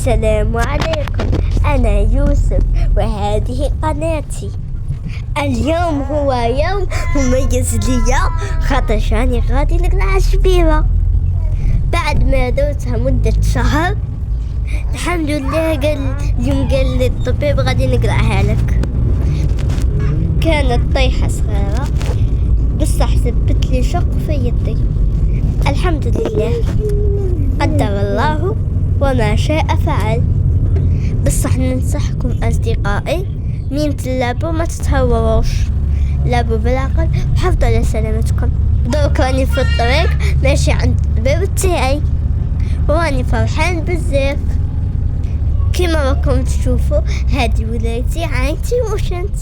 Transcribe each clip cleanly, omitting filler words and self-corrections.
السلام عليكم. أنا يوسف وهذه قناتي. اليوم هو يوم مميز ليا خاطر راني غادي نقلع شبيبة بعد ما دوتها مدة شهر. الحمد لله اليوم قال لي الطبيب غادي نقلعها لك. كانت طيحة صغيرة بصح سبت لي شق في يدي. الحمد لله، قدر الله وما شاء فعل. بصح ننصحكم أصدقائي مين تلعبوا ما تتهوروش، لعبوا بالعقل وحافظوا على سلامتكم. دوك راني في الطريق ماشي عند الباب تاعي وراني فرحان بزاف. كيما راكم تشوفوا هذه ولايتي عايتي وشنت.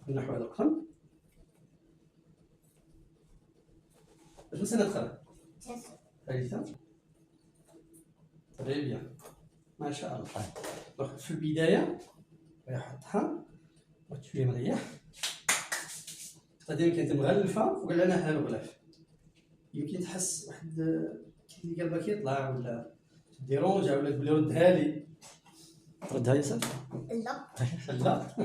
نحو هذا القلم. اش من سنة دخلها؟ ثالثة. تري بيان، ما شاء الله. دونك في البداية يحطها وتشويه مريح. قديما كانت مغلفة وقال لنا الغلاف، يمكن تحس واحد اللي قلبك يطلع ولا ديرونجا ولا تقول لي ردها لي. ردها يا سلام؟ لا لا